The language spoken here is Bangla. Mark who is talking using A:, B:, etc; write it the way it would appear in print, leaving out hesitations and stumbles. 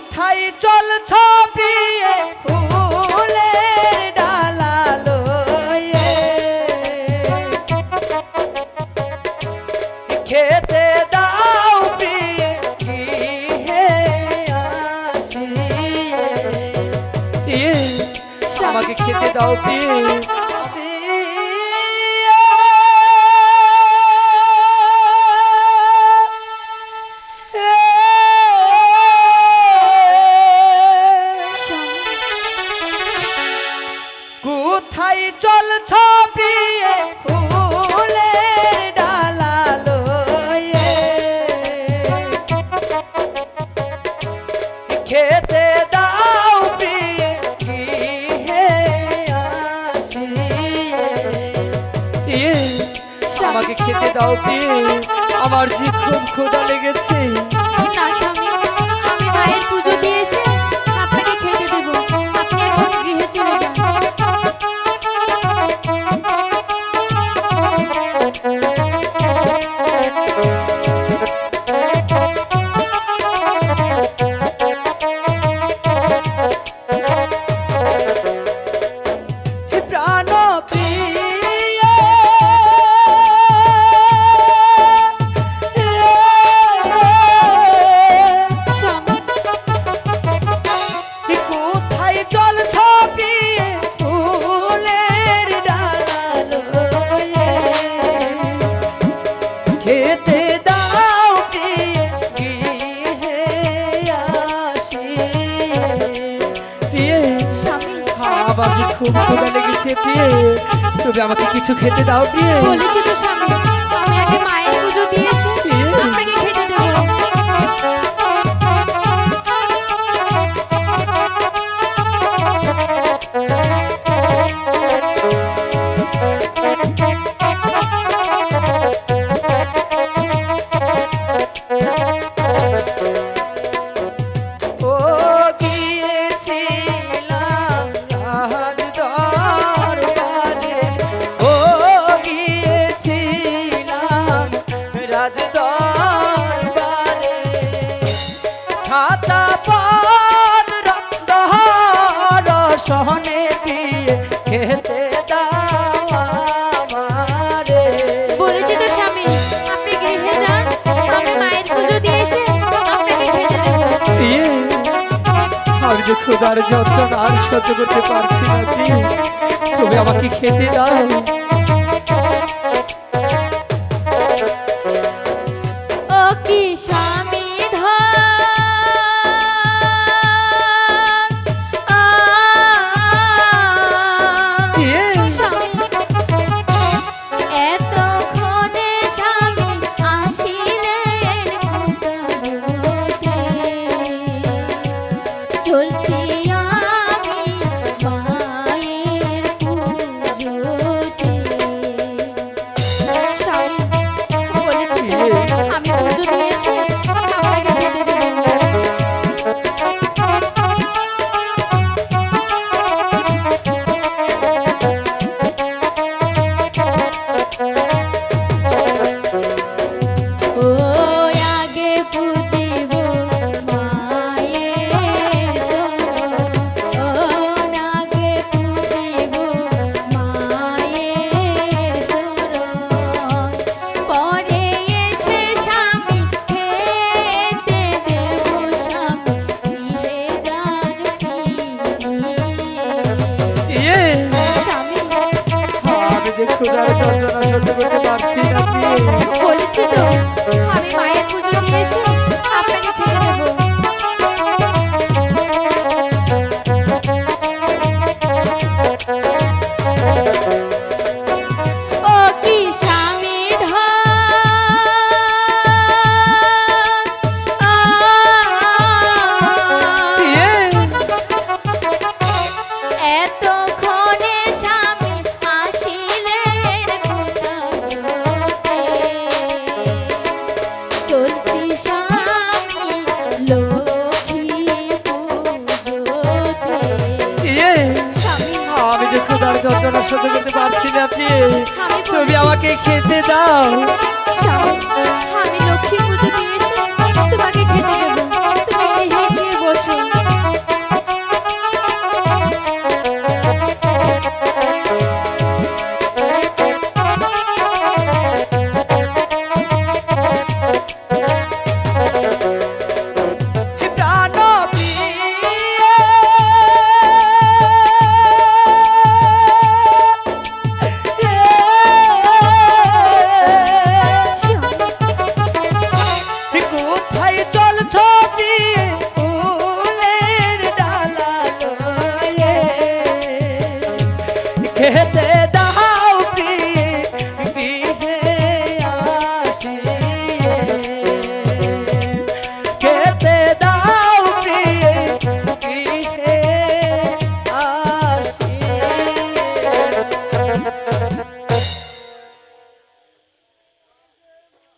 A: কোথায় চলছ প্রিয়ে ফুলের ডালা লয়ে খেতে দাও প্রিয়ে গৃহে আসিয়ে আমাকে খেতে দাও প্রিয়ে কোথায় চলছ প্রিয়ে ফুলের ডালা লয়ে খেতে দাও প্রিয়ে গৃহে আসিয়ে আমাকে খেতে দাও প্রিয়ে আমার যে খুব ক্ষুধা লেগেছে।
B: না স্বামী, আমি মায়ের পুজো দিয়ে এসে আপনাকে খেতে দেব। আপনি এখন গৃহে চলে যান।
A: প্রাণ প্রিয় কোথায় চলছ প্রিয়ে ফুলের ডালা লয়ে খেতে দাও প্রিয়ে গৃহে আসিয়ে প্রিয়ে আমার যে খুব ক্ষুধা লেগেছে প্রিয়ে তুমি আমাকে কিছু খেতে দাও প্রিয়ে।
B: বলেছি তো স্বামী, আমি আগে মায়ের পুজো দিয়ে এসে আপনাকে খেতে দেব।
A: ও গিয়েছিলাম রাজ দরবারে, ও গিয়েছিলাম রাজ দরবারে খাতা পত্র দর্শনে দিয়ে খেতে দাও আমারে।
B: বলেছি তো স্বামী, আপনি গৃহে যান, আমি মায়ের পুজো দিয়ে এসে আপনাকে খেতে দেব।
A: আমি যে ক্ষুধার যন্ত্রণা আর সহ্য করতে পারছি না প্রিয়ে, তুমি আমাকে খেতে দাও।
B: ও কি স্বামী স্বামী, এতক্ষণে স্বামী আসিলেন কোথাতে, চলছি আমি মায়ের পুজোতে। স্বামী, বলেছি তো, আমি পুজো দিয়ে এসে আপনাকে খেতে দেব। ও আগে পুজিব মায়ের চরণ, ও আগে পুজিব মায়ের চরণ, পরে এসে স্বামী খেতে দেব স্বামী গৃহে যান
A: ইয়ে
B: স্বামী।
A: আমি যে ক্ষুধার যন্ত্রণা সহ্য করতে পারছি না প্রিয়ে।
B: বলেছি তো, আমি মায়ের পুজো দিয়ে এসে আপনাকে খেতে দেব। ও কি স্বামী
A: ইয়ে
B: এতক্ষণে স্বামী আসিলেন কোথাতে, চলছি স্বামী লক্ষ্মী পুজোতে।
A: ইয়ে
B: স্বামী,
A: আমি যে ক্ষুধার যন্ত্রণা সহ্য করতে পারছি না প্রিয়ে, তুমি আমাকে খেতে দাও।
B: স্বামী, আমি লক্ষ্মী পুজো দিয়ে এসে তোমাকে খেতে দেব।